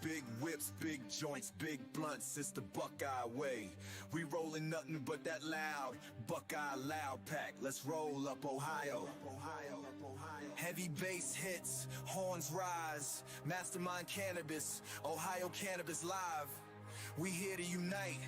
Big whips, big joints, big blunts, it's the Buckeye way. We rollin' nothing but that loud Buckeye loud pack. Let's roll up Ohio. Heavy bass hits, horns rise, mastermind cannabis, Ohio Cannabis live. We here to unite.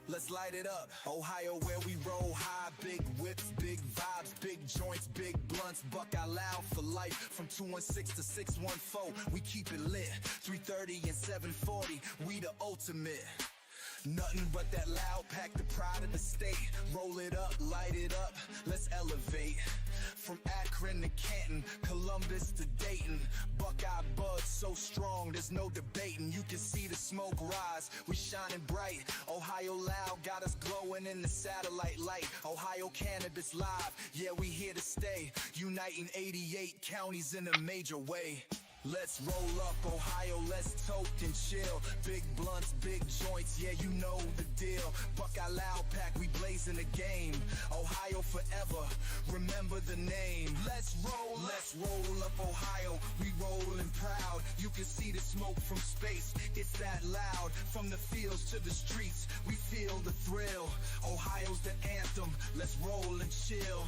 Let's light it up. Ohio where we roll high, big whips, big vibes, big joints, big blunts, Buckeye loud for life. From 216 to 614, we keep it lit. 330 and 740, we the ultimate. Nothing but that loud pack, the pride of the state. Roll it up, light it up, let's elevate. From Akron to Canton, Columbus to Dayton, Buckeye buzz so strong, there's no debating. You can see the smoke rise, we shining bright. Ohio loud got us glowing in the satellite light. Ohio Cannabis live, yeah, we here to stay. Uniting 88 counties in a major way. Let's roll up Ohio, let's toke and chill. Big blunts, big joints, yeah, you know the deal. Buckeye loud pack, we blazing the game. Ohio forever, remember the name. Let's roll up Ohio, we rollin' proud. You can see the smoke from space, it's that loud. From the fields to the streets, we feel the thrill. Ohio's the anthem, let's roll and chill.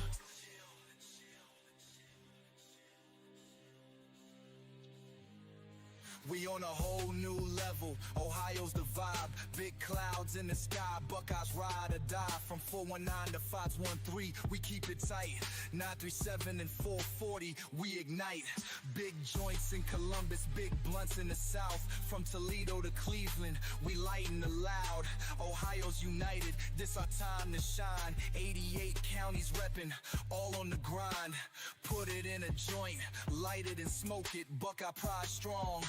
We on a whole new level, Ohio's the vibe. Big clouds in the sky, Buckeyes ride or die. From 419 to 513, we keep it tight. 937 and 440, we ignite. Big joints in Columbus, big blunts in the south. From Toledo to Cleveland, we lighten the loud. Ohio's united, this our time to shine. 88 counties reppin', all on the grind. Put it in a joint, light it and smoke it, Buckeye pride strong.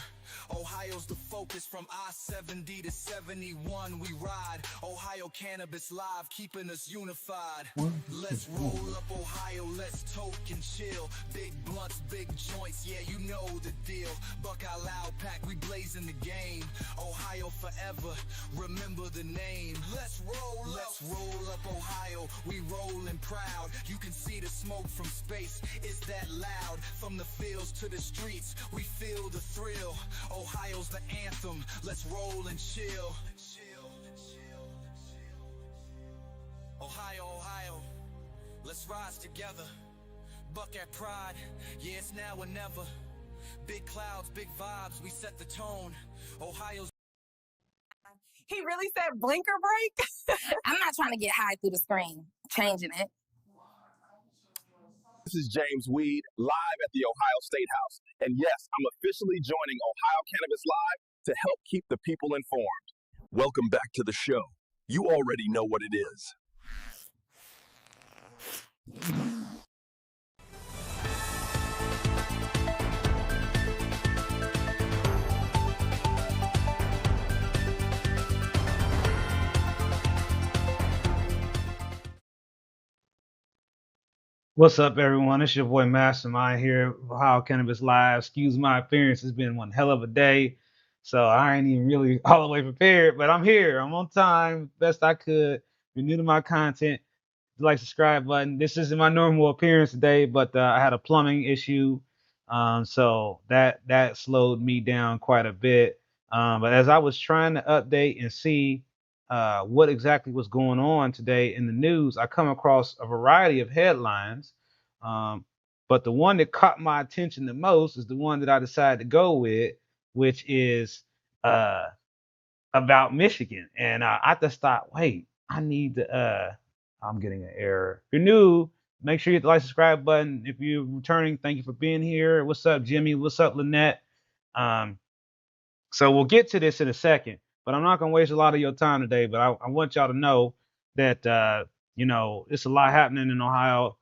Ohio's the focus, from I-70 to 71 we ride. Ohio Cannabis live, keeping us unified. Let's roll up Ohio, let's toke and chill. Big blunts, big joints, yeah, you know the deal. Buckeye loud pack, we blazing the game. Ohio forever, remember the name. Let's roll up Ohio, we rollin' proud. You can see the smoke from space, it's that loud. From the fields to the streets, we feel the thrill. Ohio's the anthem, let's roll and chill. Ohio, Ohio, let's rise together. Buckeye pride, yeah, it's now or never. Big clouds, big vibes, we set the tone. Ohio's. He really said blinker break? I'm not trying to get high through the screen, changing it. This is James Weed, live at the Ohio State House. And yes, I'm officially joining Ohio Cannabis Live to help keep the people informed. Welcome back to the show. You already know what it is. What's up, everyone? It's your boy Mastermind here, Ohio Cannabis Live. Excuse my appearance. It's been one hell of a day, so I ain't even really all the way prepared, but I'm here. I'm on time, best I could. If you're new to my content, like, subscribe button. This isn't my normal appearance today, but I had a plumbing issue, so that slowed me down quite a bit. But as I was trying to update and see what exactly was going on today in the news, I come across a variety of headlines. But the one that caught my attention the most is the one that I decided to go with, which is about Michigan. And I just thought, wait, I need to, I'm getting an error. If you're new, make sure you hit the like, subscribe button. If you're returning, thank you for being here. What's up, Jimmy? What's up, Lynette? So we'll get to this in a second, but I'm not going to waste a lot of your time today. But I want y'all to know that, you know, it's a lot happening in Ohio.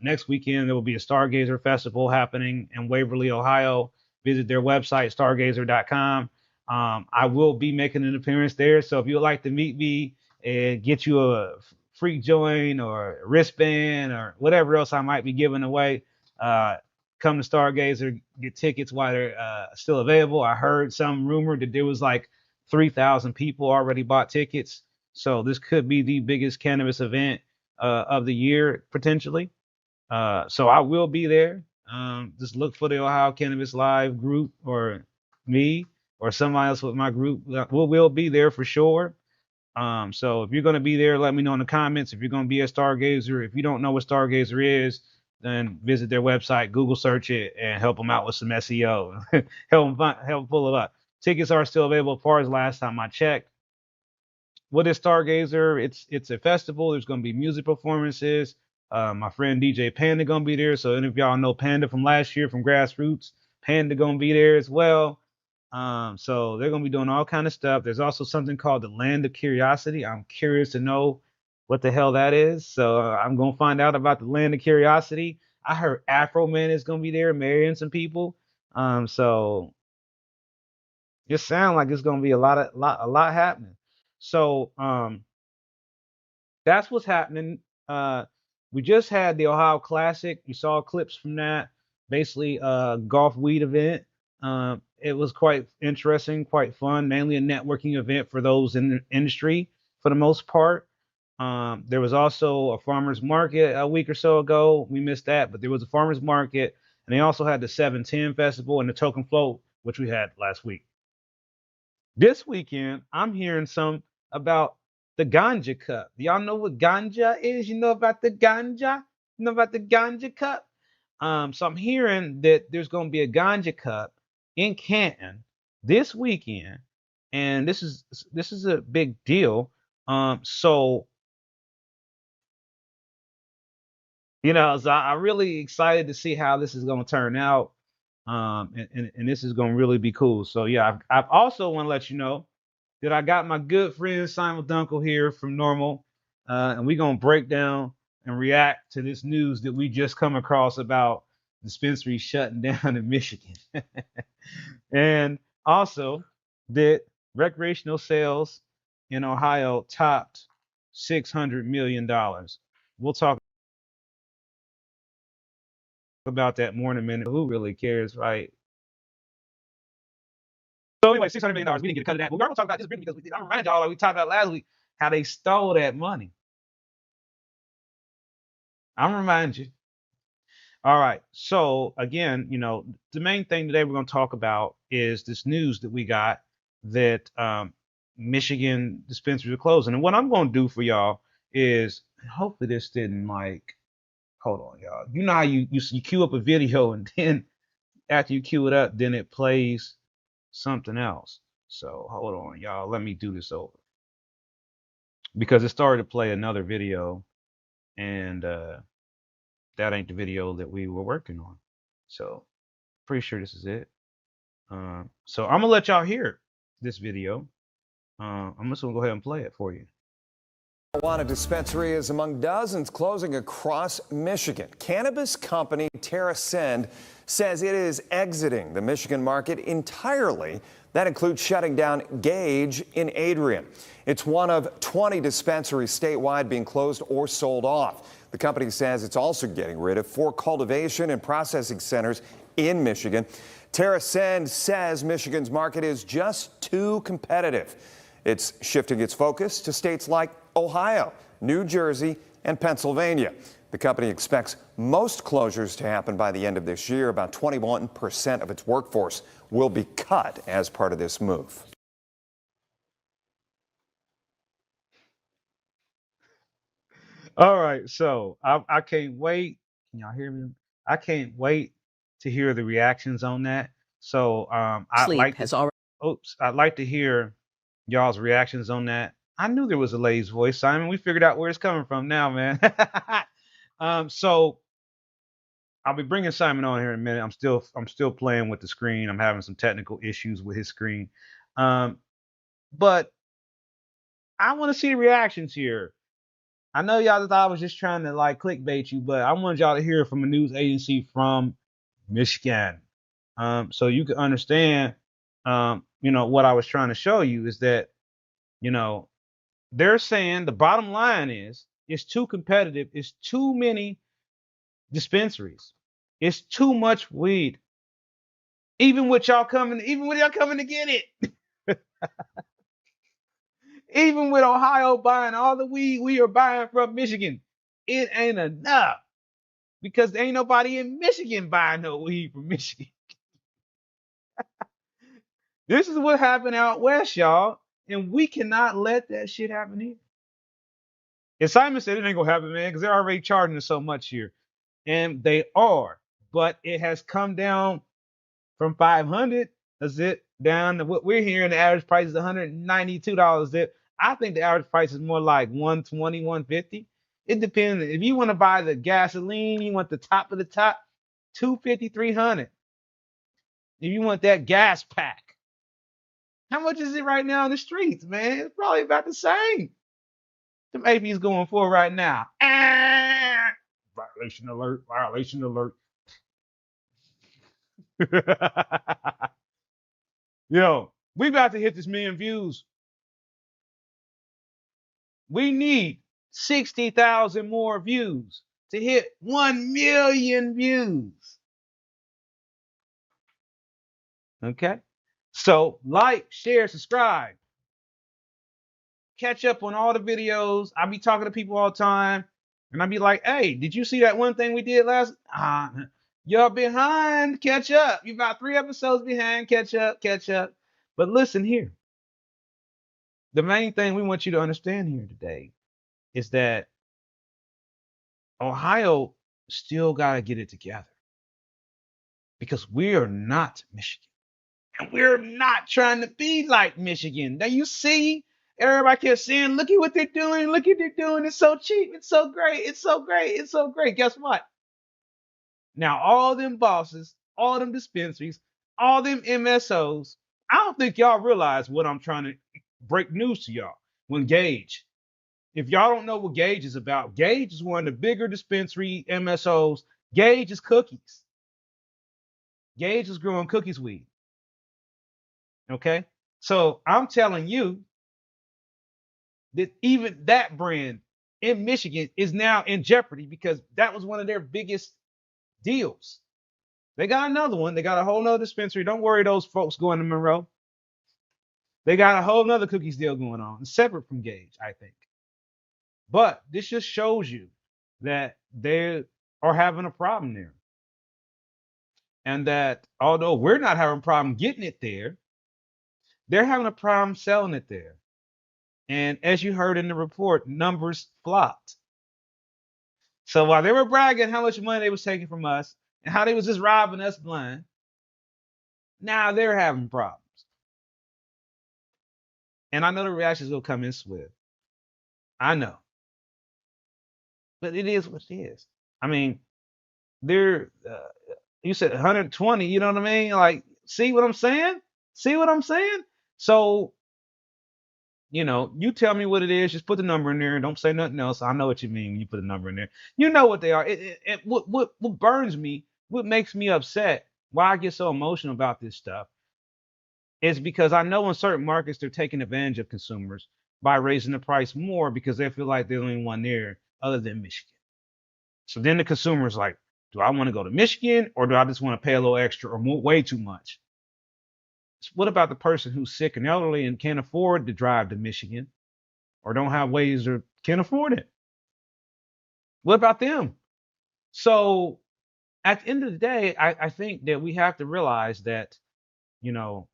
Next weekend, there will be a Stargazer festival happening in Waverly, Ohio. Visit their website, stargazer.com. I will be making an appearance there. So if you'd like to meet me and get you a free joint or a wristband or whatever else I might be giving away, come to Stargazer, get tickets while they're still available. I heard some rumor that there was like 3,000 people already bought tickets. So this could be the biggest cannabis event of the year, potentially. So I will be there. Just look for the Ohio Cannabis Live group or me or somebody else with my group, we'll be there for sure. So if you're going to be there, let me know in the comments. If you're going to be a Stargazer, if you don't know what Stargazer is, then visit their website, Google search it, and help them out with some SEO. help pull it up. Tickets are still available as far as last time I checked. What is Stargazer? It's a festival. There's going to be music performances. My friend DJ Panda going to be there. So any of y'all know Panda from last year from Grassroots, Panda going to be there as well. So they're gonna be doing all kind of stuff. There's also something called the Land of Curiosity. I'm curious to know what the hell that is. So I'm gonna find out about the Land of Curiosity. I heard Afro Man is gonna be there marrying some people. So it sounds like it's gonna be a lot happening. So that's what's happening. We just had the Ohio Classic. You saw clips from that. Basically, golf weed event. It was quite interesting, quite fun. Mainly a networking event for those in the industry for the most part. There was also a farmers market a week or so ago. We missed that, but there was a farmers market, and they also had the 710 festival and the Toke Float, which we had last week. This weekend, I'm hearing some about the ganja cup. Y'all know what ganja is? You know about the ganja? You know about the ganja cup? So I'm hearing that there's going to be a ganja cup in Canton this weekend, and this is a big deal. So so I'm really excited to see how this is going to turn out. And this is going to really be cool. So yeah, I've also want to let you know that I got my good friend Simon Dunkel here from Normal, and we're gonna break down and react to this news that we just come across about dispensaries shutting down in Michigan, and also that recreational sales in Ohio topped $600 million. We'll talk about that more in a minute. Who really cares, right? So anyway, $600 million. We didn't get a cut of that. But we're gonna talk about this because I'm reminded y'all, like we talked about last week, how they stole that money. I'm remind you. All right. So again, the main thing today we're going to talk about is this news that we got that Michigan dispensaries are closing. And what I'm going to do for y'all is, hopefully this didn't hold on, y'all. You know how you queue up a video and then after you queue it up, then it plays something else. So hold on, y'all. Let me do this over because it started to play another video and that ain't the video that we were working on. So pretty sure this is it. So I'm gonna let y'all hear this video. I'm just gonna go ahead and play it for you. Marijuana dispensary is among dozens closing across Michigan. Cannabis company TerraSend says it is exiting the Michigan market entirely. That includes shutting down Gage in Adrian. It's one of 20 dispensaries statewide being closed or sold off. The company says it's also getting rid of 4 cultivation and processing centers in Michigan. TerraSend says Michigan's market is just too competitive. It's shifting its focus to states like Ohio, New Jersey, and Pennsylvania. The company expects most closures to happen by the end of this year. About 21% of its workforce will be cut as part of this move. All right, so I can't wait. Can y'all hear me? I can't wait to hear the reactions on that. So I'd like to hear y'all's reactions on that. I knew there was a lady's voice, Simon. We figured out where it's coming from now, man. So I'll be bringing Simon on here in a minute. I'm still playing with the screen. I'm having some technical issues with his screen. But I want to see the reactions here. I know y'all thought I was just trying to clickbait you, but I wanted y'all to hear from a news agency from Michigan. So you can understand, what I was trying to show you is that, they're saying the bottom line is it's too competitive. It's too many dispensaries. It's too much weed. Even with y'all coming to get it. Even with Ohio buying all the weed we are buying from Michigan, it ain't enough because there ain't nobody in Michigan buying no weed from Michigan. This is what happened out west, y'all. And we cannot let that shit happen here. And Simon said it ain't gonna happen, man, because they're already charging us so much here. And they are, but it has come down from 500 a zip down to what we're hearing. The average price is $192 zip. I think the average price is more like 120, 150. It depends. If you want to buy the gasoline, you want the top of the top, 250, 300. If you want that gas pack, how much is it right now in the streets, man? It's probably about the same. The AP's going for right now. Ah! Violation alert, violation alert. Yo, we about to hit this million views. We need 60,000 more views to hit 1 million views. Okay? So, like, share, subscribe. Catch up on all the videos. I be talking to people all the time. And I be like, hey, did you see that one thing we did last? You're behind. Catch up. You're about 3 episodes behind. Catch up, catch up. But listen here. The main thing we want you to understand here today is that Ohio still got to get it together because we are not Michigan. And we're not trying to be like Michigan. Now you see, everybody kept saying, look at what they're doing. Look at what they're doing. It's so cheap. It's so great. It's so great. It's so great. Guess what? Now all them bosses, all them dispensaries, all them MSOs, I don't think y'all realize what I'm trying to break news to y'all. When Gage, if y'all don't know what Gage is about, Gage is one of the bigger dispensary MSOs. Gage is cookies. Gage is growing cookies weed. Okay? So I'm telling you that even that brand in Michigan is now in jeopardy because that was one of their biggest deals. They got another one. They got a whole nother dispensary. Don't worry, those folks going to Monroe. They got a whole nother cookies deal going on, separate from Gage, I think. But this just shows you that they are having a problem there. And that although we're not having a problem getting it there, they're having a problem selling it there. And as you heard in the report, numbers flopped. So while they were bragging how much money they was taking from us and how they was just robbing us blind, now they're having problems. And I know the reactions will come in swift. I know. But it is what it is. I mean, they're, you said 120, you know what I mean? Like, see what I'm saying? See what I'm saying? So, you know, you tell me what it is. Just put the number in there and don't say nothing else. I know what you mean when you put a number in there. You know what they are. What burns me, what makes me upset, why I get so emotional about this stuff, is because I know in certain markets they're taking advantage of consumers by raising the price more because they feel like they're the only one there other than Michigan. So then the consumer's like, do I want to go to Michigan or do I just want to pay a little extra or more, way too much? What about the person who's sick and elderly and can't afford to drive to Michigan or don't have ways or can't afford it? What about them? So at the end of the day, I think that we have to realize that, you know,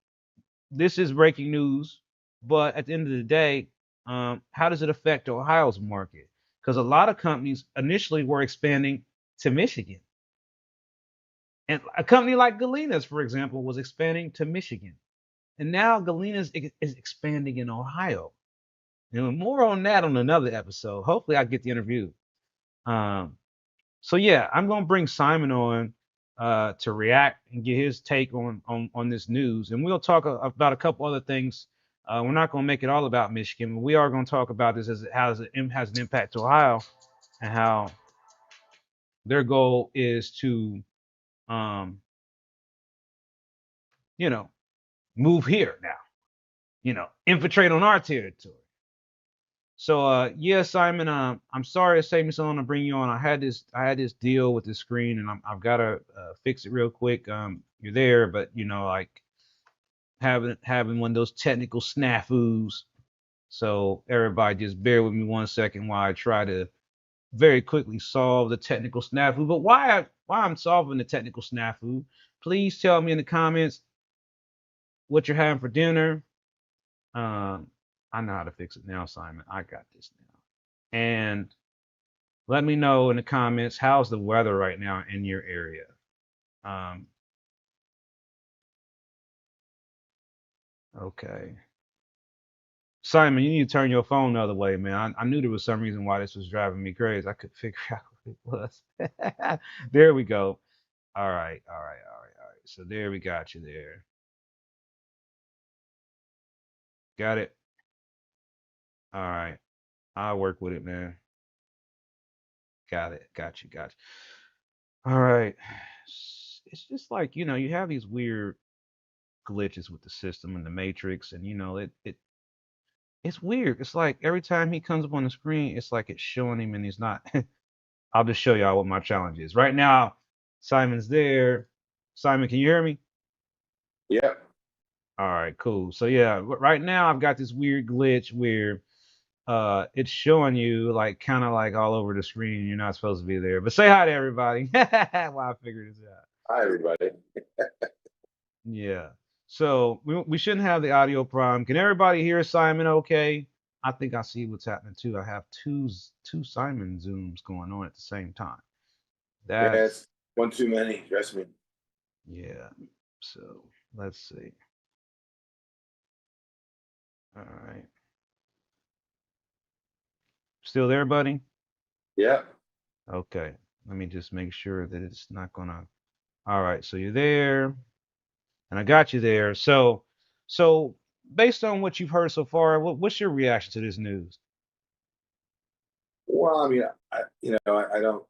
this is breaking news, but at the end of the day, how does it affect Ohio's market? Because a lot of companies initially were expanding to Michigan. And a company like Galena's, for example, was expanding to Michigan. And now Galena's is expanding in Ohio. And more on that on another episode. Hopefully I get the interview. So yeah, I'm gonna bring Simon on to react and get his take on this news. And we'll talk about a couple other things. We're not gonna make it all about Michigan, but we are gonna talk about this as it has an impact to Ohio and how their goal is to you know, move here now, you know, infiltrate on our territory. So yeah, Simon, I'm sorry to say me so long to bring you on. I had this deal with the screen and I've got to fix it real quick. You're there, but you know, like having one of those technical snafus. So everybody just bear with me 1 second while I try to very quickly solve the technical snafu. But why I'm solving the technical snafu, please tell me in the comments what you're having for dinner. I know how to fix it now, Simon. I got this now. And let me know in the comments, how's the weather right now in your area? Okay. Simon, you need to turn your phone the other way, man. I knew there was some reason why this was driving me crazy. I couldn't figure out what it was. There we go. All right, all right, all right, all right. So there we got you there. Got it. All right. I'll work with it, man. Got it. Got you. Got you. All right. It's just like, you know, you have these weird glitches with the system and the matrix, and you know, it's weird. It's like every time he comes up on the screen, it's like it's showing him and he's not. I'll just show y'all what my challenge is. Right now, Simon's there. Simon, can you hear me? Yeah. All right, cool. So yeah, right now I've got this weird glitch where it's showing you like kind of like all over the screen. You're not supposed to be there. But say hi to everybody while I figure this out. Hi, everybody. Yeah. So we shouldn't have the audio problem. Can everybody hear Simon okay? I think I see what's happening too. I have two Simon Zooms going on at the same time. Yeah, That's it's one too many. Trust me. yeah. So let's see. All right. Still there, buddy? Yeah. Okay. Let me just make sure that it's not gonna. All right. So you're there, and I got you there. So based on what you've heard so far, what's your reaction to this news? Well, I mean, I don't.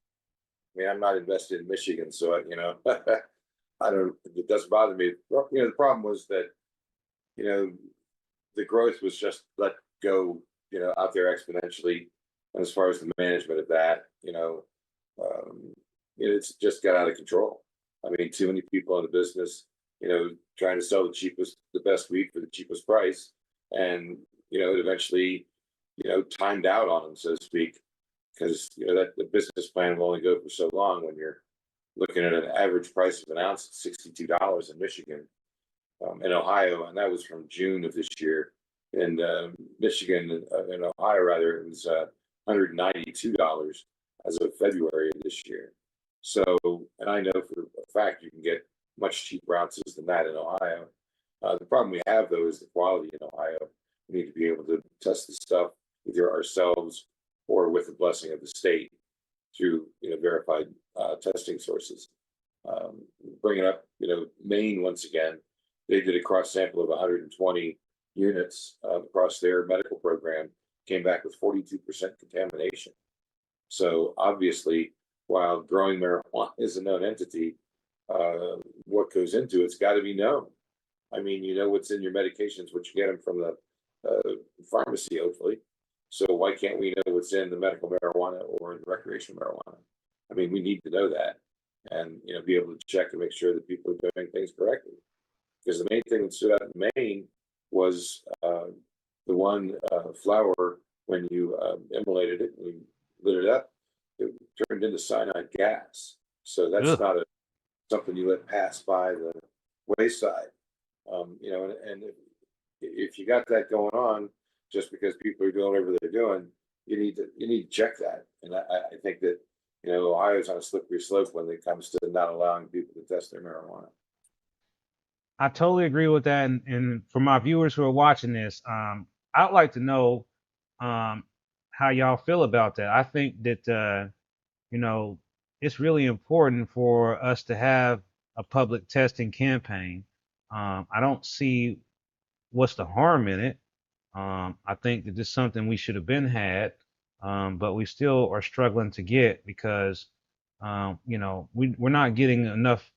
I mean, I'm not invested in Michigan, so I don't. It doesn't bother me. Well, the problem was that you know the growth was just let go, out there exponentially. And as far as the management of that, um, it's just got out of control. I mean, too many people in the business, trying to sell the best weed for the cheapest price, and it eventually, timed out on them, so to speak, because that the business plan will only go for so long when you're looking at an average price of an ounce at $62 in Michigan, in Ohio, and that was from June of this year. In Michigan, in Ohio, rather, it was $192 as of February of this year. So, and I know for a fact you can get much cheaper ounces than that in Ohio. The problem we have, though, is the quality in Ohio. We need to be able to test the stuff either ourselves or with the blessing of the state through verified testing sources. Bringing up Maine once again, they did a cross sample of 120 units across their medical program, came back with 42% contamination. So obviously, while growing marijuana is a known entity, what goes into it's got to be known. I mean, what's in your medications, what you get them from the pharmacy, hopefully. So why can't we know what's in the medical marijuana or in recreational marijuana? I mean, we need to know that, and be able to check and make sure that people are doing things correctly. Because the main thing that stood out in Maine was the one flower, when you immolated it, and you lit it up, it turned into cyanide gas. So that's Ugh. not something you let pass by the wayside. And if you got that going on, just because people are doing whatever they're doing, you need to check that. And I think that Ohio's on a slippery slope when it comes to not allowing people to test their marijuana. I totally agree with that. And for my viewers who are watching this, I'd like to know how y'all feel about that. I think that it's really important for us to have a public testing campaign. I don't see what's the harm in it. I think that this is something we should have been had, but we still are struggling to get because we're not getting enough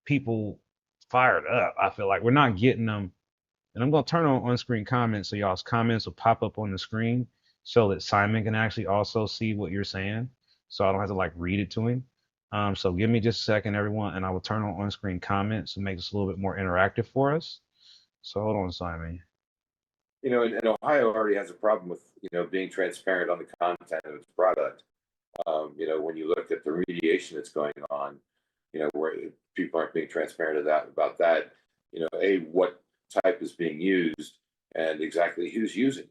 people fired up. I feel like we're not getting them. And I'm going to turn on screen comments so y'all's comments will pop up on the screen so that Simon can actually also see what you're saying. So I don't have to like read it to him. So give me just a second, everyone, and I will turn on screen comments to make this a little bit more interactive for us. So hold on, Simon. And Ohio already has a problem with being transparent on the content of its product. When you look at the remediation that's going on, where people aren't being transparent about that. What type is being used and exactly who's using it.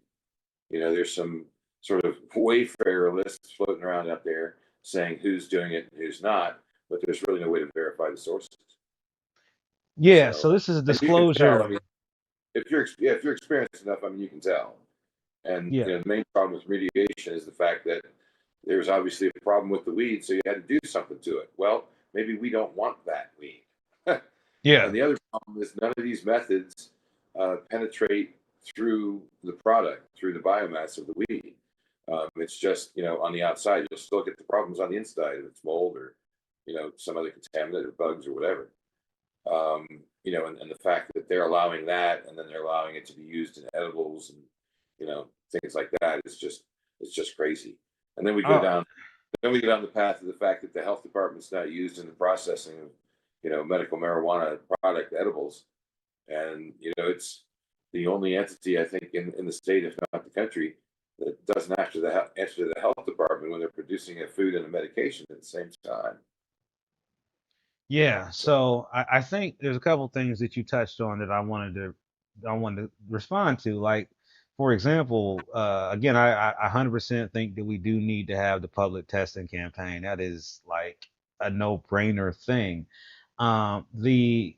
You know, there's some sort of wayfarer lists floating around out there saying who's doing it and who's not, but there's really no way to verify the sources. Yeah, So, so this is a and you can tell. I disclosure. mean, if you're experienced enough, I mean, you can tell. And Yeah. you know, the main problem with remediation is the fact that there was obviously a problem with the weed, so you had to do something to it. Well, maybe we don't want that weed. Yeah. And the other problem is none of these methods penetrate through the product, through the biomass of the weed. It's just, you know, on the outside. You'll still get the problems on the inside if it's mold or, you know, some other contaminant or bugs or whatever. You know, and the fact that they're allowing that, and then they're allowing it to be used in edibles and, you know, things like that is just, it's just crazy. And then we go Oh, down, then we go down the path of the fact that the health department's not used in the processing of, you know, medical marijuana product edibles. And, you know, it's the only entity, I think, in the state, if not the country, that doesn't answer to the health department when they're producing a food and a medication at the same time. yeah. So, So I think there's a couple things that you touched on that I wanted to respond to. Like, for example, again, I 100% think that we do need to have the public testing campaign. That is like a no-brainer thing. The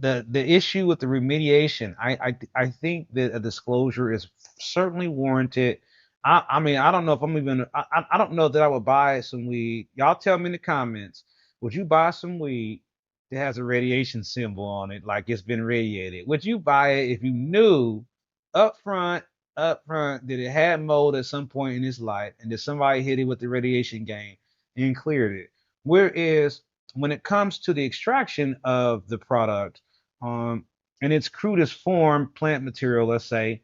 the issue with the remediation, I think that a disclosure is certainly warranted. I mean, I don't know if I'm even I don't know that I would buy some weed. Y'all tell me in the comments, would you buy some weed that has a radiation symbol on it, like it's been radiated? Would you buy it if you knew up front, up front that it had mold at some point in its life and that somebody hit it with the radiation gain and cleared it? Whereas when it comes to the extraction of the product, um, in its crudest form, plant material, let's say,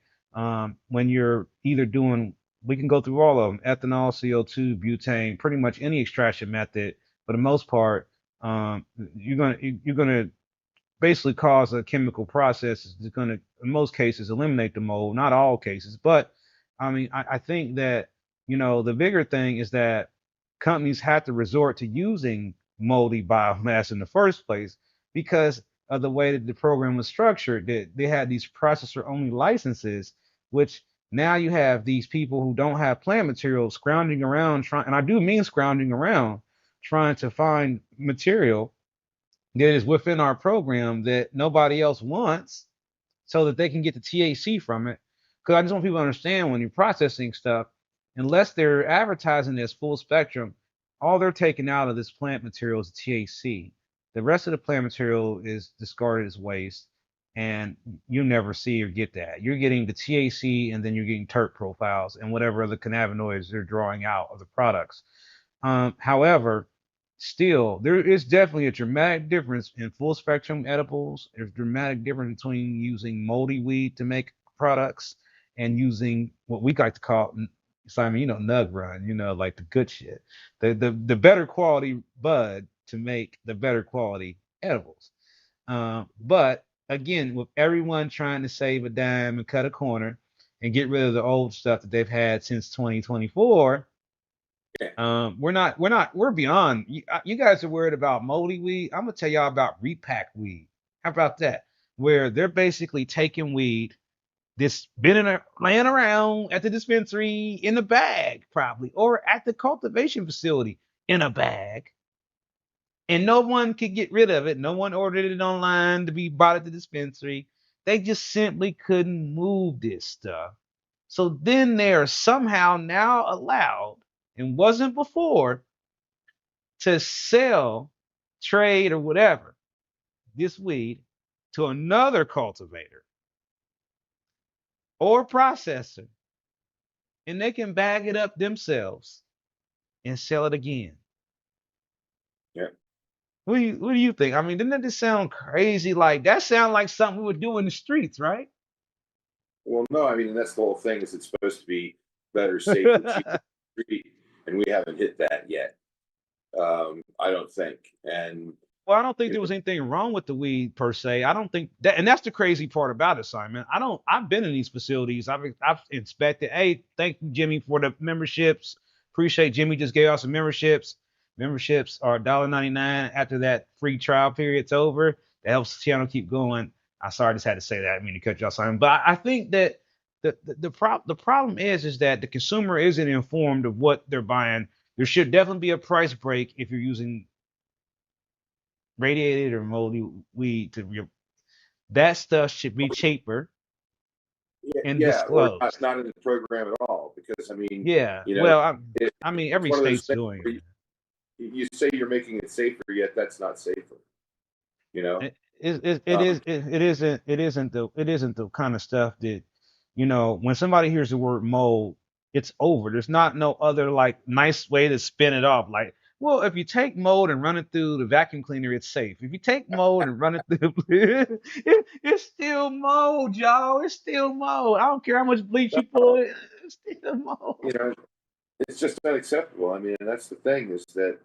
when you're either doing, we can go through all of them, ethanol, CO2, butane, pretty much any extraction method, for the most part, you're gonna basically cause a chemical process that's gonna, in most cases, eliminate the mold. Not all cases, but I mean, I think that the bigger thing is that companies have to resort to using moldy biomass in the first place because of the way that the program was structured. That they had these processor only licenses, which now you have these people who don't have plant material scrounging around trying, and I do mean scrounging around trying to find material that is within our program that nobody else wants so that they can get the THC from it. Because I just want people to understand when you're processing stuff, unless they're advertising as full spectrum, all they're taking out of this plant material is THC. The rest of the plant material is discarded as waste, and you never see or get that. You're getting the THC, and then you're getting terp profiles and whatever other cannabinoids they're drawing out of the products. However, still, there is definitely a dramatic difference in full spectrum edibles. There's a dramatic difference between using moldy weed to make products and using what we like to call, Simon, nug run, like the good shit, the better quality bud to make the better quality edibles. But again, with everyone trying to save a dime and cut a corner and get rid of the old stuff that they've had since 2024, we're beyond. You guys are worried about moldy weed. I'm gonna tell y'all about repack weed. How about that? Where they're basically taking weed that's been laying around at the dispensary in a bag, probably, or at the cultivation facility in a bag, and no one could get rid of it. No one ordered it online to be bought at the dispensary. They just simply couldn't move this stuff. So then they are somehow now allowed, and wasn't before, to sell, trade, or whatever this weed to another cultivator or processor, and they can bag it up themselves and sell it again. yeah. What do you think? I mean, didn't that just sound crazy? Like that sound like something we would do in the streets, right? Well, no, I mean, that's the whole thing. Is it's supposed to be better, safer, cheaper, free, and we haven't hit that yet. I don't think. And Well, I don't think you there know, was anything wrong with the weed per se. I don't think that, and that's the crazy part about it, Simon. I've been in these facilities. I've inspected. Hey, thank you, Jimmy, for the memberships. Appreciate Jimmy just gave us some memberships. Memberships are $1.99 after that free trial period's over. That helps the channel keep going. I sorry, I just had to say that. I mean to cut you off, Simon. But I think that the problem is that the consumer isn't informed of what they're buying. There should definitely be a price break if you're using radiated or moldy weed that stuff should be cheaper Yeah, and yeah, or disclosed. not in the program at all, because I mean, Yeah. you know, Well, it, I mean it's every one of those state's things doing where you say you're making it safer, yet that's not safer. You know, it. It um, is it isn't the kind of stuff that when somebody hears the word mold, it's over. There's not no other like nice way to spin it off. Like, well, if you take mold and run it through the vacuum cleaner, it's safe. If you take mold and run it through, it's still mold, y'all. It's still mold. I don't care how much bleach you put. It's still you mold. know, it's just unacceptable. I mean, and that's the thing, is that,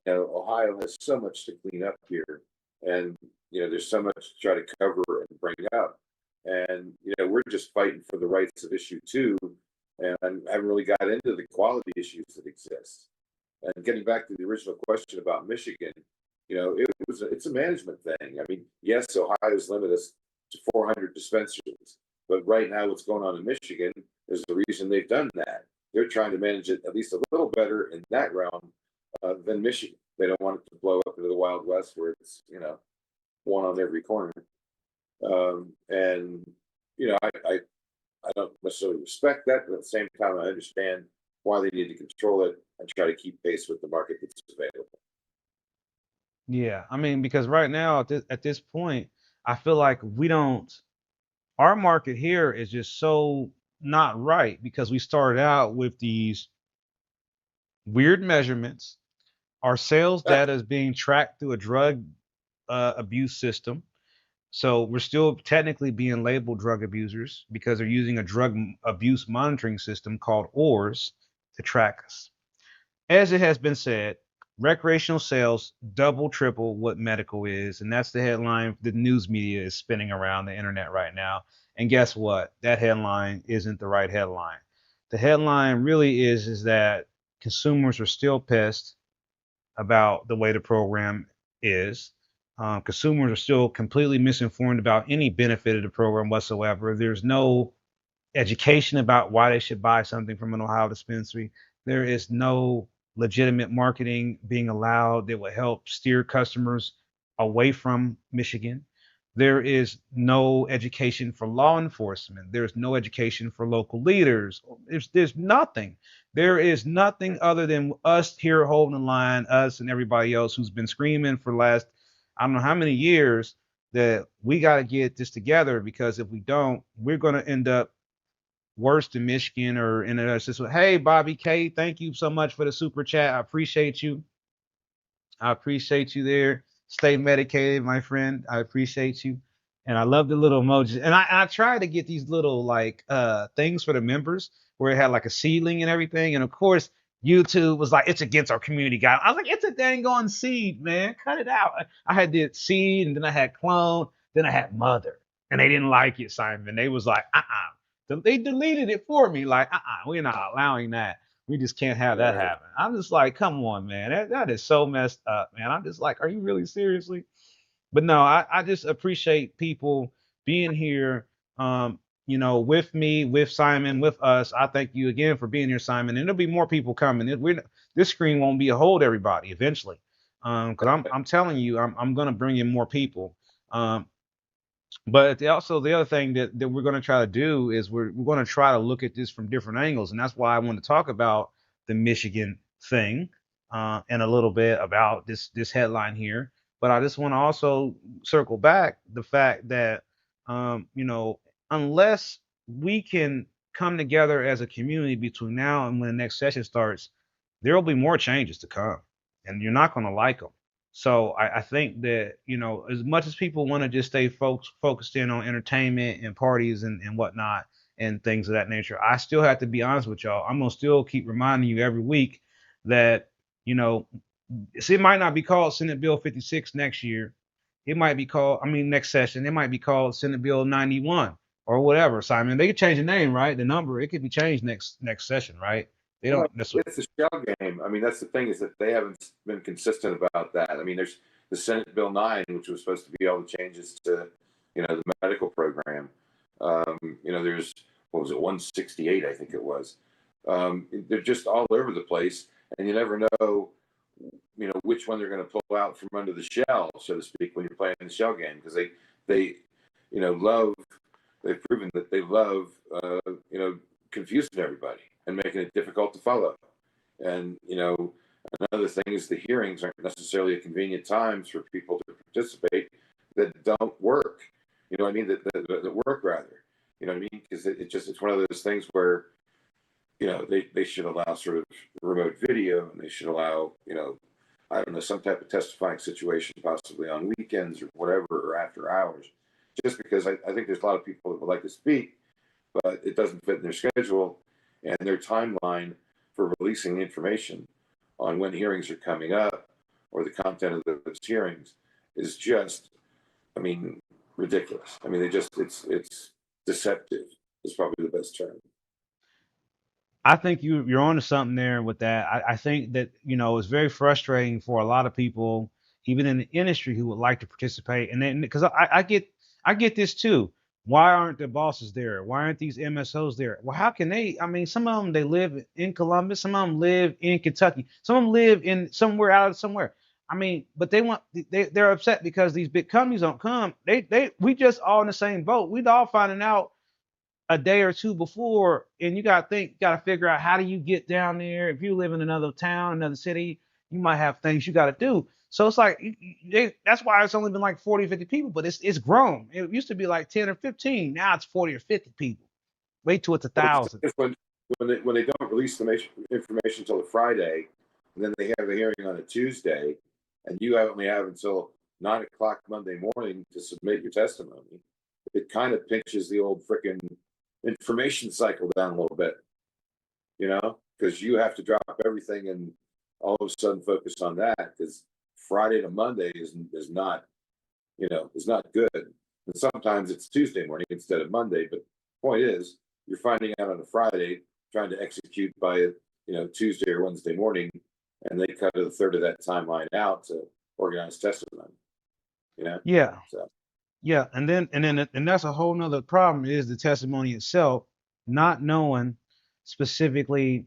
Ohio has so much to clean up here, and there's so much to try to cover and bring up, and we're just fighting for the rights of issue two, and I haven't really got into the quality issues that exist. And getting back to the original question about Michigan, it's a management thing. I mean, yes, Ohio's limited us to 400 dispensaries, but right now, what's going on in Michigan is the reason they've done that. They're trying to manage it at least a little better in that realm than Michigan. They don't want it to blow up into the Wild West where it's one on every corner. And I don't necessarily respect that, but at the same time, I understand why they need to control it and try to keep pace with the market that's available. Yeah, I mean, because right now at this point, I feel like we don't. Our market here is just so not right because we started out with these weird measurements. Our sales data is being tracked through a drug abuse system. So we're still technically being labeled drug abusers because they're using a drug abuse monitoring system called ORS to track us. As it has been said, recreational sales double, triple what medical is. And that's the headline the news media is spinning around the internet right now. And guess what? That headline isn't the right headline. The headline really is that consumers are still pissed about the way the program is. Consumers are still completely misinformed about any benefit of the program whatsoever. There's no education about why they should buy something from an Ohio dispensary. There is no legitimate marketing being allowed that would help steer customers away from Michigan. There is no education for law enforcement. There's no education for local leaders. There's nothing. There is nothing other than us here holding the line, us and everybody else who's been screaming for the last I don't know how many years that we got to get this together because if we don't, we're going to end up worse than Michigan or in a system. Hey, Bobby K, thank you so much for the super chat. I appreciate you. I appreciate you there. Stay medicated, my friend. I appreciate you. And I love the little emojis. And I tried to get these little like things for the members where it had like a seedling and everything. And of course, YouTube was like, it's against our community guide. I was like, it's a dang on seed, man. Cut it out. I had the seed and then I had clone, then I had mother. And they didn't like it, Simon. They was like, They deleted it for me. Like, we're not allowing that. We just can't have that Right. happen. I'm just like, come on, man. That is so messed up, man. I'm just like, are you really seriously? But no, I just appreciate people being here, with me, with Simon, with us. I thank you again for being here, Simon. And there'll be more people coming. This screen won't be a hold everybody eventually. Because I'm telling you, I'm gonna bring in more people. But also the other thing that we're going to try to do is we're going to try to look at this from different angles, and that's why I want to talk about the Michigan thing and a little bit about this headline here. But I just want to also circle back the fact that unless we can come together as a community between now and when the next session starts, there will be more changes to come, and you're not going to like them. So I think that, as much as people want to just stay focused in on entertainment and parties and whatnot and things of that nature, I still have to be honest with y'all. I'm gonna still keep reminding you every week that, it might not be called Senate Bill 56 next year. It might be called, next session, it might be called Senate Bill 91 or whatever, Simon. They could change the name, right? The number, it could be changed next session, right? They Well, don't necessarily. it's a shell game. I mean, that's the thing, is that they haven't been consistent about that. I mean, there's the Senate Bill 9, which was supposed to be all the changes to the medical program. There's, what was it, 168, I think it was. They're just all over the place, and you never know, which one they're going to pull out from under the shell, so to speak, when you're playing the shell game, because they love. They've proven that they love, confusing everybody and making it difficult to follow. And another thing is the hearings aren't necessarily at convenient times for people to participate that don't work. You know what I mean? That work rather. You know what I mean? Because it's one of those things where they should allow sort of remote video, and they should allow I don't know, some type of testifying situation possibly on weekends or whatever, or after hours. Just because I think there's a lot of people that would like to speak, but it doesn't fit in their schedule and their timeline for releasing information on when hearings are coming up or the content of those hearings is just, ridiculous. It's deceptive is probably the best term. I think you're onto something there with that. I think that it's very frustrating for a lot of people, even in the industry, who would like to participate. And then because I get this too. Why aren't the bosses there? Why aren't these MSOs there? Well, how can they? I mean, some of them, they live in Columbus, some of them live in Kentucky, some of them live in somewhere out of somewhere. I mean, but they're upset because these big companies don't come. We just all in the same boat. We'd all finding out a day or two before, and you gotta figure out, how do you get down there? If you live in another town, another city, you might have things you got to do. So it's like, that's why it's only been like 40 or 50 people, but it's grown. It used to be like 10 or 15. Now it's 40 or 50 people. Wait till it's 1,000. When they don't release the information until the Friday, and then they have a hearing on a Tuesday, and you only have until 9 o'clock Monday morning to submit your testimony, it kind of pinches the old frickin' information cycle down a little bit, because you have to drop everything and all of a sudden focus on that, because Friday to Monday is not, is not good. And sometimes it's Tuesday morning instead of Monday. But the point is, you're finding out on a Friday, trying to execute by Tuesday or Wednesday morning, and they cut a third of that timeline out to organize testimony. Yeah. So. Yeah, and that's a whole nother problem, is the testimony itself, not knowing specifically,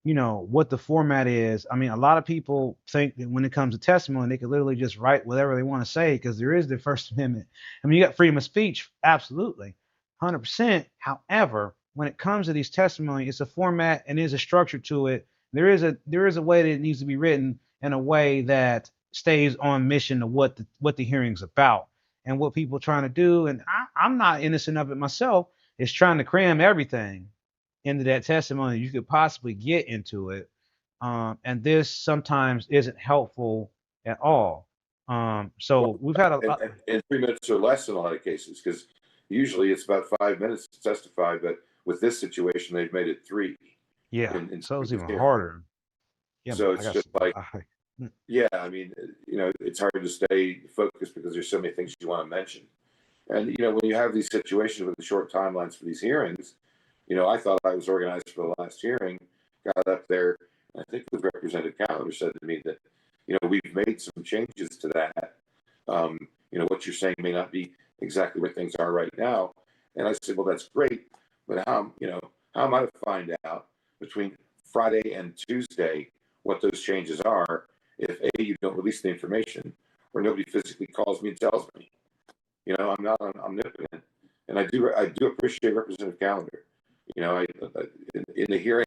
what the format is. I mean, a lot of people think that when it comes to testimony, they can literally just write whatever they want to say, because there is the First Amendment. I mean, you got freedom of speech, absolutely, 100%. However, when it comes to these testimony, it's a format and there's a structure to it. There is a way that it needs to be written in a way that stays on mission to what the hearing's about and what people are trying to do. And I'm not innocent of it myself. Is trying to cram everything into that testimony you could possibly get into it. And this sometimes isn't helpful at all. So we've had a lot. And 3 minutes or less in a lot of cases, because usually it's about 5 minutes to testify, but with this situation, they've made it 3. Yeah, so it's even harder. Yeah, so it's just like, yeah, it's hard to stay focused because there's so many things you want to mention. And, when you have these situations with the short timelines for these hearings, I thought I was organized for the last hearing, got up there, and I think the Representative Callender said to me that, we've made some changes to that. What you're saying may not be exactly where things are right now. And I said, well, that's great. But how am I to find out between Friday and Tuesday what those changes are if A, you don't release the information, or nobody physically calls me and tells me? I'm not omnipotent, and I do appreciate Representative Callender. In the hearing,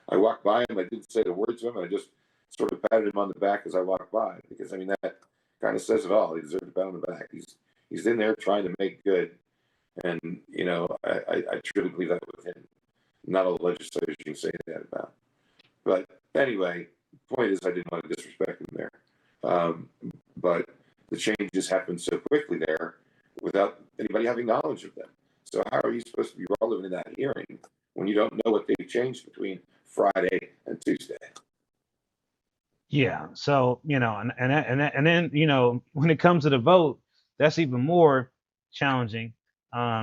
I walked by him. I didn't say the word to him. I just sort of patted him on the back as I walked by, because that kind of says it all. He deserves a pat on the back. He's in there trying to make good, and I truly believe that with him. Not all the legislators you can say that about. But anyway, the point is, I didn't want to disrespect him there. But the changes happened so quickly there without anybody having knowledge of them. So how are you supposed to be relevant in that hearing when you don't know what they changed between Friday and Tuesday? Yeah. So, and then, when it comes to the vote, that's even more challenging,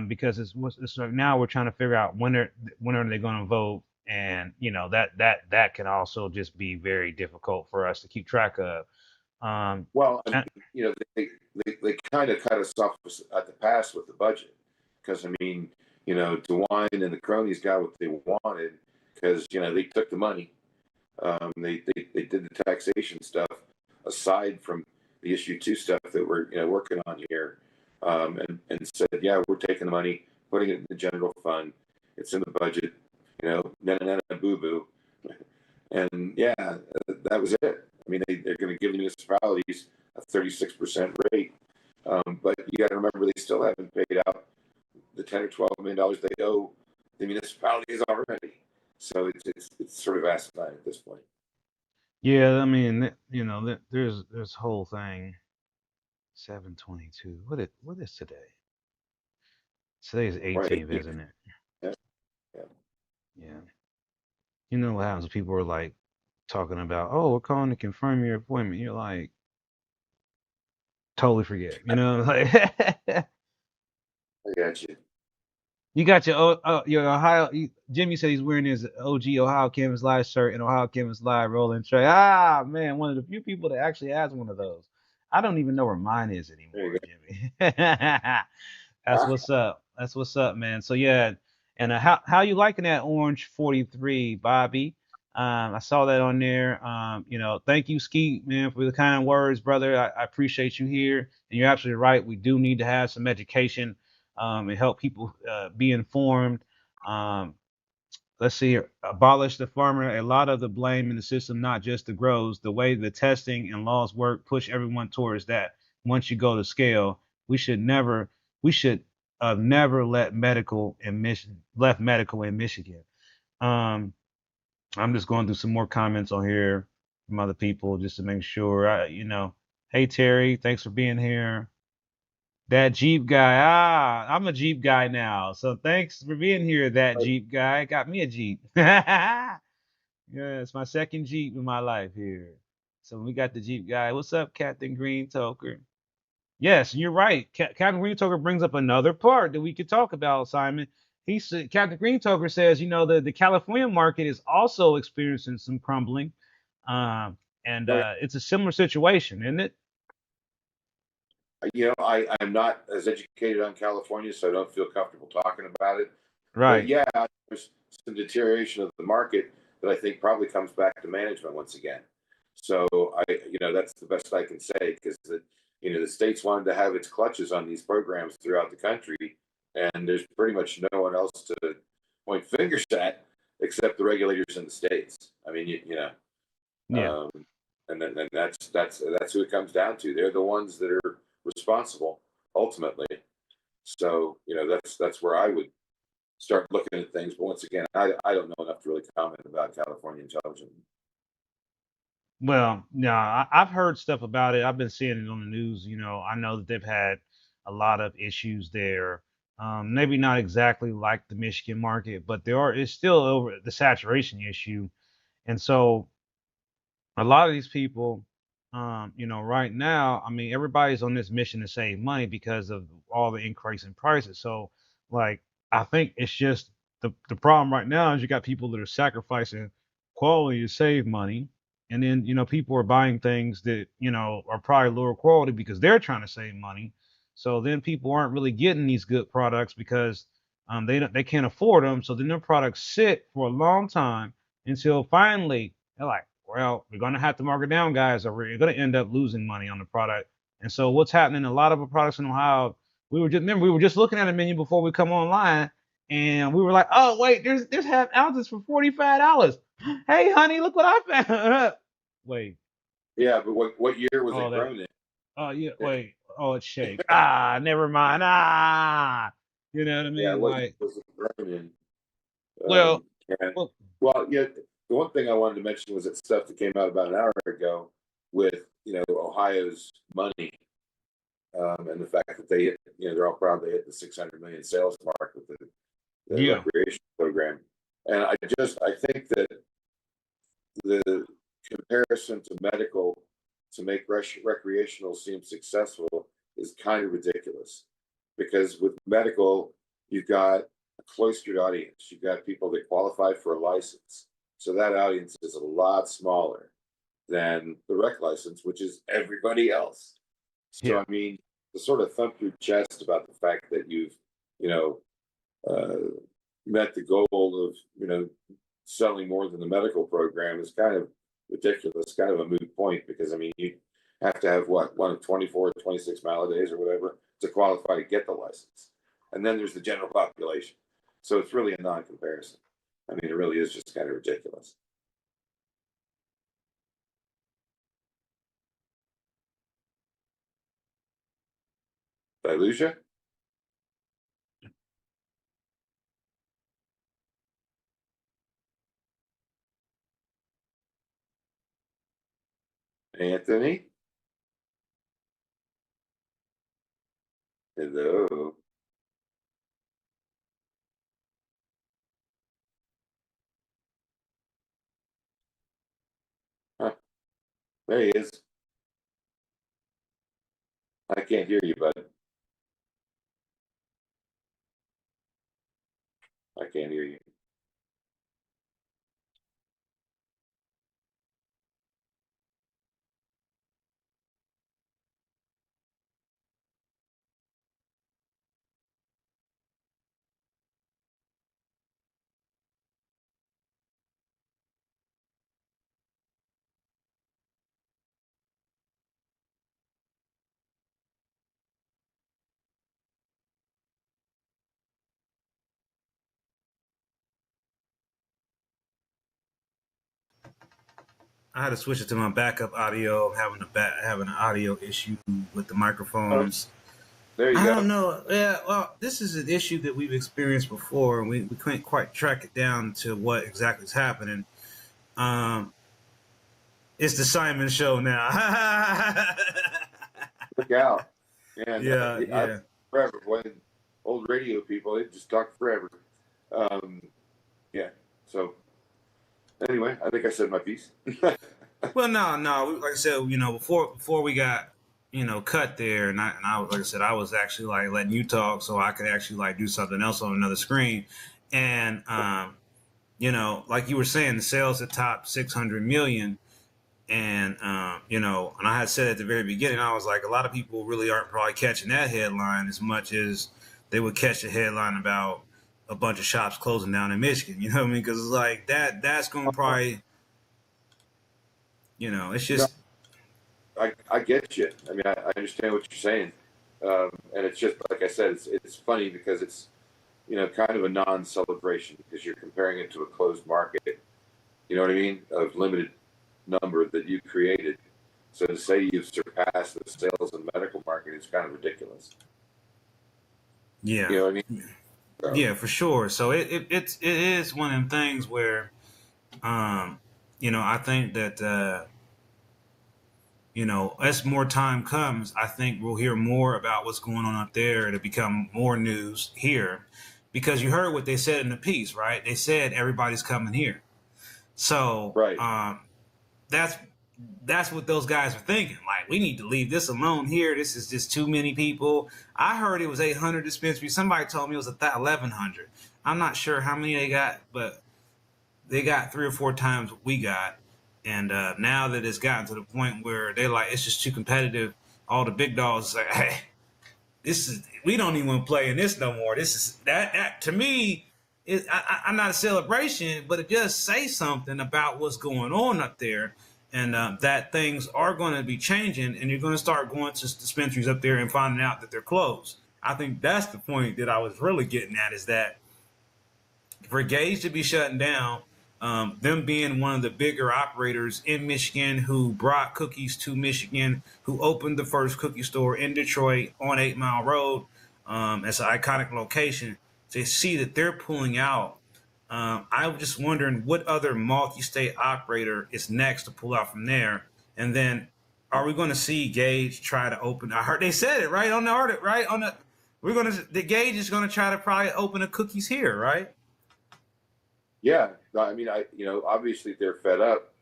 because it's like now we're trying to figure out when are they going to vote. And, that can also just be very difficult for us to keep track of. Well, I and- mean, they kind of cut us off at the pass with the budget because, I mean, DeWine and the cronies got what they wanted because, they took the money. They did the taxation stuff aside from the issue two stuff that we're, working on here. And said, yeah, we're taking the money, putting it in the general fund. It's in the budget, boo boo. And yeah, that was it. I mean, they're going to give the municipalities a 36% rate. But you got to remember, they still haven't paid out the 10 or $12 million they owe the municipalities already. So it's sort of asinine at this point. yeah, I mean, there's this whole thing. 7/22. What is today? Today's Right. 18th, isn't it? Yeah. Yeah. Yeah. You know what happens? People are like talking about, oh, we're calling to confirm your appointment. You're like, totally forget. Like I got you. you got your Ohio. Jimmy said he's wearing his OG Ohio Canvas Live shirt and Ohio Canvas Live rolling tray. Ah, man, one of the few people that actually has one of those. I don't even know where mine is There anymore, you Jimmy. That's go. what's up. That's what's up, man. So yeah, and how you liking that orange 43, Bobby? I saw that on there. Thank you, Skeet, man, for the kind words, brother. I appreciate you here. And you're absolutely right. We do need to have some education and help people be informed. Um, let's see here. Abolish the farmer. A lot of the blame in the system, not just the grows. The way the testing and laws work, push everyone towards that. Once you go to scale, we should never, we should never left medical in Michigan. Um, I'm just going through some more comments on here from other people just to make sure. Hey Terry, thanks for being here. That Jeep guy. I'm a Jeep guy now. So thanks for being here, that Jeep guy. Got me a Jeep. Yeah, it's my second Jeep in my life here. So we got the Jeep guy. What's up, Captain Green Toker? Yes, you're right. Captain Green Toker brings up another part that we could talk about, Simon. He said Captain Green Toker says, the California market is also experiencing some crumbling. And Right. it's a similar situation, isn't it? I'm not as educated on California, so I don't feel comfortable talking about it. But Right. yeah, there's some deterioration of the market that I think probably comes back to management once again. So that's the best I can say because the states wanted to have its clutches on these programs throughout the country, and there's pretty much no one else to point fingers at except the regulators in the states. I mean, Yeah. and then that's who it comes down to. They're the ones that are responsible ultimately. So that's where I would start looking at things. But once again, I don't know enough to really comment about California intelligence. Well, no, I've heard stuff about it. I've been seeing it on the news. I know that they've had a lot of issues there. Maybe not exactly like the Michigan market, but it's still over the saturation issue. And so a lot of these people, right now, I mean, everybody's on this mission to save money because of all the increase in prices. So, like, I think it's just the problem right now is you got people that are sacrificing quality to save money, and then people are buying things that are probably lower quality because they're trying to save money. So then people aren't really getting these good products because they can't afford them. So then their products sit for a long time until finally they're like, well, we're going to have to mark it down, guys, or we're going to end up losing money on the product. And so what's happening? A lot of the products in Ohio, we were just looking at a menu before we come online, and we were like, oh wait, there's half ounces for $45. Hey, honey, look what I found. Wait, Yeah, but what year was oh it that, grown in? oh yeah, wait, oh it's shake. Ah, never mind. Ah, you know what I Yeah, mean? what year Like, was it grown in? well, And well, well, yeah, the one thing I wanted to mention was that stuff that came out about an hour ago with Ohio's money, and the fact that they hit, they're all proud they hit the 600 million sales mark with the yeah, recreation program. And I think that the comparison to medical to make recreational seem successful is kind of ridiculous because with medical, you've got a cloistered audience, you've got people that qualify for a license. So that audience is a lot smaller. than the rec license, which is everybody else. So, Yeah. I mean, to sort of thump your chest about the fact that you've, you know, met the goal of, selling more than the medical program is kind of ridiculous, kind of a moot point, because, I mean, you have to have what, one of 24 or 26 maladays or whatever to qualify to get the license. And then there's the general population. So it's really a non-comparison. I mean, it really is just kind of ridiculous. Did I lose you? Anthony? Hello? Huh, there he is. I can't hear you, bud. I can't hear you. I had to switch it to my backup audio. I'm having an audio issue with the Oh, microphones. there you I go. don't know. Yeah, well, this is an issue that we've experienced before, and we couldn't quite track it down to what exactly is happening. Um, it's the Simon Show now. Look out. And Yeah, I yeah. forever when old radio people, they just talk forever. Um, yeah. So anyway, I think I said my piece. Well, no. Like I said, before we got, cut there, and I like I said, I was actually like letting you talk so I could actually like do something else on another screen, and like you were saying, the sales at top 600 million, and and I had said at the very beginning, I was like, a lot of people really aren't probably catching that headline as much as they would catch the headline about a bunch of shops closing down in Michigan. You know what I mean? Because it's like that's going to probably, it's No, just. I get you. I mean, I understand what you're saying. And it's just, like I said, it's funny because it's, kind of a non-celebration because you're comparing it to a closed market, you know what I mean, of limited number that you created. So to say you've surpassed the sales in the medical market is kind of ridiculous. You Yeah, know what I mean? So, yeah, for sure. So it is one of them things where, I think that as more time comes, I think we'll hear more about what's going on up there to become more news here, because you heard what they said in the piece, right? They said everybody's coming here. So right. That's what those guys are thinking. Like, we need to leave this alone here. This is just too many people. I heard it was 800 dispensaries. Somebody told me it was 1,100. I'm not sure how many they got, but they got 3 or 4 times what we got. And now that it's gotten to the point where they're like, it's just too competitive, all the big dogs say, hey, we don't even want to play in this no more. This is that to me. I'm not a celebration, but it does say something about what's going on up there, and that things are going to be changing, and you're going to start going to dispensaries up there and finding out that they're closed. I think that's the point that I was really getting at, is that for Gage to be shutting down, them being one of the bigger operators in Michigan who brought cookies to Michigan, who opened the first cookie store in Detroit on 8 Mile Road, as an iconic location, to see that they're pulling out. I was just wondering what other multi-state operator is next to pull out from there. And then are we going to see Gage try to open? I heard they said it right on the article, right on the Gage is going to try to probably open a cookies here, right? Yeah. I mean, obviously they're fed up,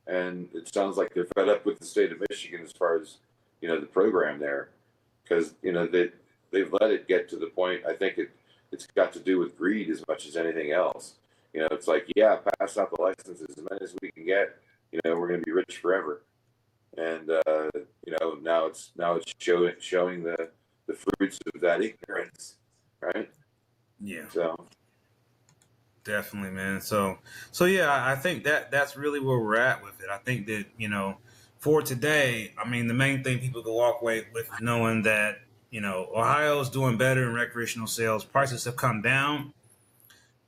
and it sounds like they're fed up with the state of Michigan as far as, the program there, because, they've let it get to the point. I think it's got to do with greed as much as anything else. It's like, yeah, pass out the licenses as many as we can get, you know, we're going to be rich forever. And you know, now it's showing the fruits of that ignorance, right? Yeah, So definitely, man. So yeah, I think that's really where we're at with it. I think that, you know, for today, I mean, the main thing people can walk away with is knowing that, you know, Ohio's doing better in recreational sales. Prices have come down.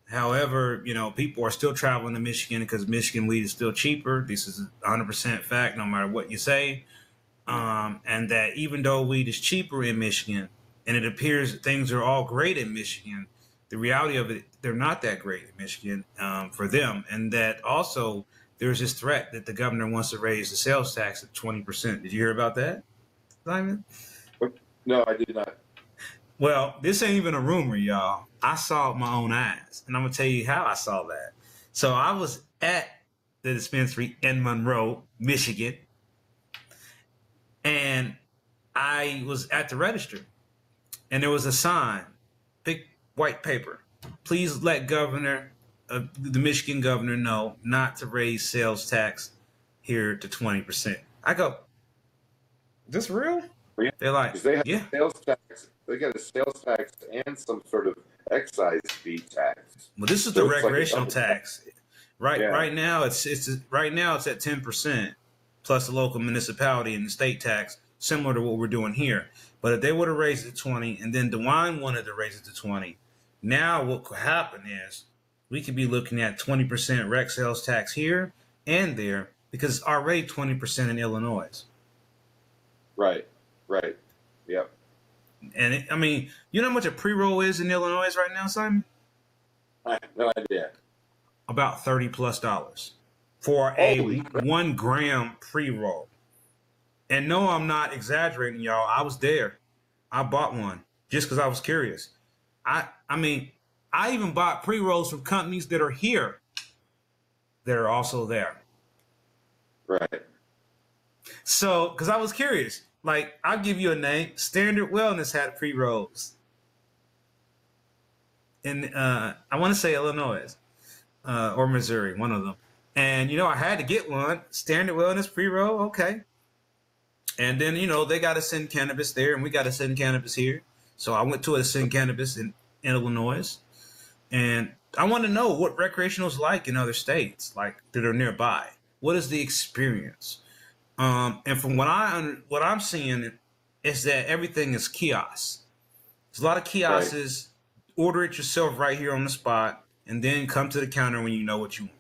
However, you know, people are still traveling to Michigan because Michigan weed is still cheaper. This is 100% fact, no matter what you say. And that even though weed is cheaper in Michigan, and it appears that things are all great in Michigan, the reality of it, they're not that great in Michigan for them. And that also there's this threat that the governor wants to raise the sales tax at 20%. Did you hear about that, Simon? no, I did not. Well, this ain't even a rumor, y'all. I saw it with my own eyes, and I'm gonna tell you how I saw that. So I was at the dispensary in Monroe, Michigan, and I was at the register, and there was a sign, big white paper. Please let the Michigan governor know not to raise sales tax here to 20%. I go, this real? Yeah, They're like, because they have yeah. sales tax. They got a sales tax and some sort of excise fee tax. Well, this is So the it's like a recreational double tax. Right, Yeah. right now it's right now it's at 10% plus the local municipality and the state tax, similar to what we're doing here. But if they would have raised it to 20, and then DeWine wanted to raise it to 20, now what could happen is we could be looking at 20% rec sales tax here and there because it's already 20% in Illinois. Right. Right. Yep. And I mean, you know how much a pre-roll is in Illinois right now, Simon? I have no idea. About $30+ for a 1 gram pre-roll. And no, I'm not exaggerating, y'all. I was there. I bought one just because I was curious. I mean, I even bought pre-rolls from companies that are here that are also there. Right. So, because I was curious, like, I'll give you a name. Standard Wellness had pre-rolls. In, I want to say Illinois or Missouri, one of them. And, you know, I had to get one. Standard Wellness pre-roll, okay. And then, you know, they got to send cannabis there, and we got to send cannabis here. So I went to a send cannabis in Illinois. And I want to know what recreational is like in other states, like that are nearby. What is the experience? And from what I'm seeing is that everything is kiosks. There's a lot of kiosks. Right. Order it yourself right here on the spot, and then come to the counter when you know what you want.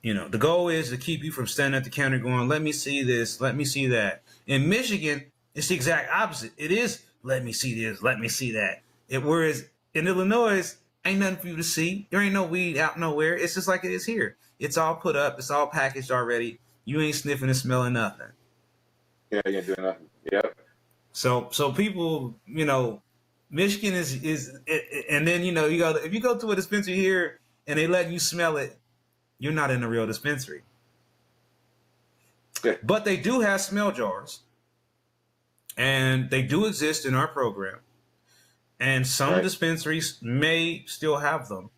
You know, the goal is to keep you from standing at the counter going, let me see this, let me see that. In Michigan, it's the exact opposite. It is, let me see this, let me see that. Whereas in Illinois, ain't nothing for you to see. There ain't no weed out nowhere. It's just like it is here. It's all put up. It's all packaged already. You ain't sniffing and smelling nothing. Yeah, you ain't doing nothing. Yep. So people, you know, Michigan is, and then, you know, if you go to a dispensary here and they let you smell it, you're not in a real dispensary. Yeah. But they do have smell jars, and they do exist in our program. And some dispensaries may still have them,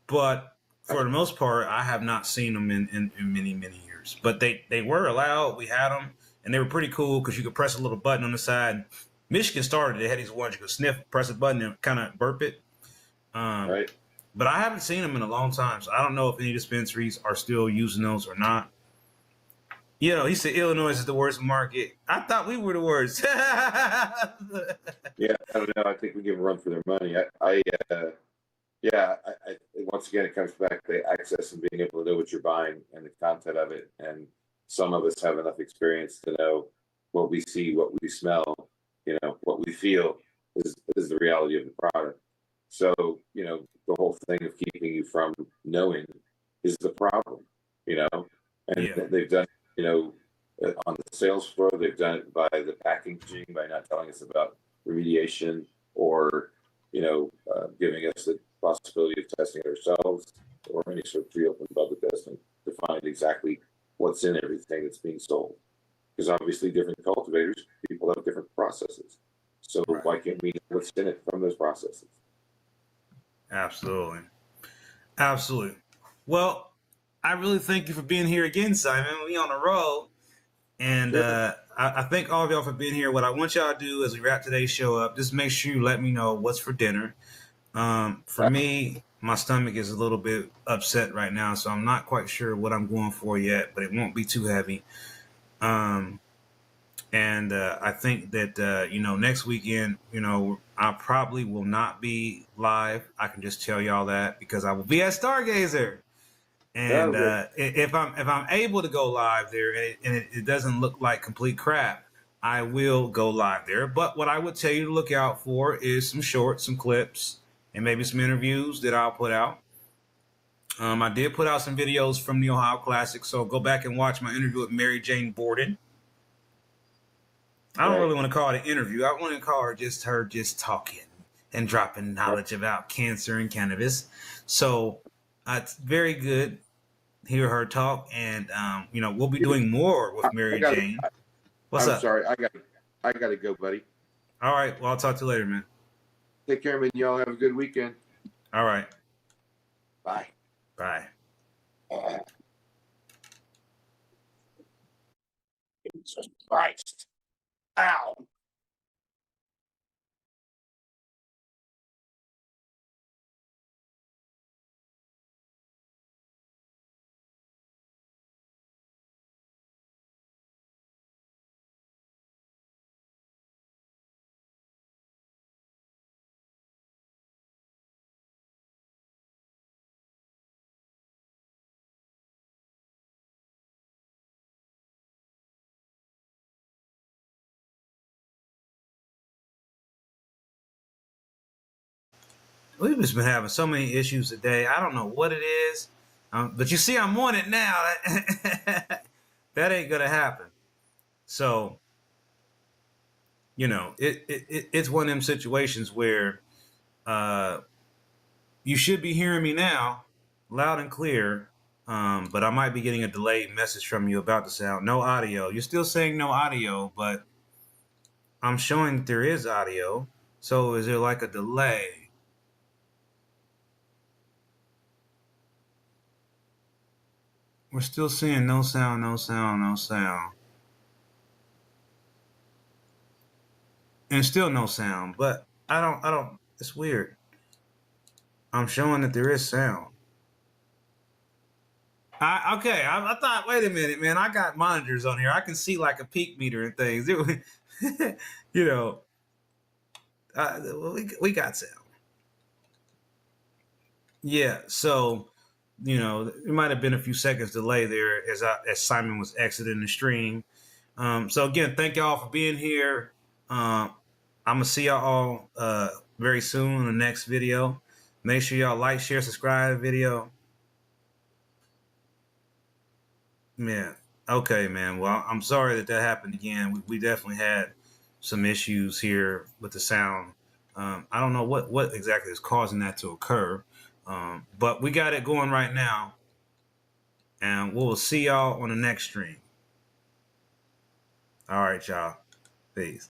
but for the most part, I have not seen them in many, many years. But they were allowed. We had them, and they were pretty cool because you could press a little button on the side. Michigan started. They had these ones you could sniff, press a button, and kind of burp it. Right. But I haven't seen them in a long time, so I don't know if any dispensaries are still using those or not. You know, he said Illinois is the worst market. I thought we were the worst. Yeah, I don't know. I think we give them a run for their money. Once again, it comes back to access and being able to know what you're buying and the content of it. And some of us have enough experience to know what we see, what we smell, you know, what we feel is the reality of the product. So, you know, the whole thing of keeping you from knowing is the problem, you know, and they've done, you know, on the sales floor, they've done it by the packaging, by not telling us about remediation or, you know, giving us the possibility of testing it ourselves or any sort of pre-open public testing to find exactly what's in everything that's being sold. Because obviously different cultivators, people have different processes. So why can't we know what's in it from those processes? Absolutely. Absolutely. Well, I really thank you for being here again, Simon. We on the road. And I thank all of y'all for being here. What I want y'all to do as we wrap today's show up, just make sure you let me know what's for dinner. For me, my stomach is a little bit upset right now, so I'm not quite sure what I'm going for yet, but it won't be too heavy. And I think that, next weekend, I probably will not be live. I can just tell y'all that because I will be at Stargazer. And if I'm able to go live there and it doesn't look like complete crap, I will go live there. But what I would tell you to look out for is some shorts, some clips, and maybe some interviews that I'll put out. I did put out some videos from the Ohio Classic, so go back and watch my interview with Mary Jane Borden. I don't really want to call it an interview. I want to call her just talking and dropping knowledge about cancer and cannabis. So it's very good. Hear her talk, and we'll be doing more with Mary Jane. What's up? I'm sorry, I gotta go, buddy. All right. Well, I'll talk to you later, man. Take care, man. Y'all have a good weekend. All right. Bye. Bye. Jesus Christ. Ow. We've just been having so many issues today. I don't know what it is, but you see, I'm on it now. That ain't gonna happen. So, it's one of them situations where you should be hearing me now, loud and clear. But I might be getting a delayed message from you about the sound. No audio. You're still saying no audio, but I'm showing that there is audio. So is there like a delay? We're still seeing no sound, no sound, no sound. And still no sound, but I don't, it's weird. I'm showing that there is sound. I thought, wait a minute, man, I got monitors on here. I can see like a peak meter and things. We got sound. Yeah, so it might have been a few seconds delay there as Simon was exiting the stream. So again, thank y'all for being here. I'm gonna see y'all very soon in the next video. Make sure y'all like, share, subscribe the video. Yeah. Okay, man. Well, I'm sorry that happened again. We definitely had some issues here with the sound. I don't know what exactly is causing that to occur. But we got it going right now. And we'll see y'all on the next stream. All right, y'all. Peace.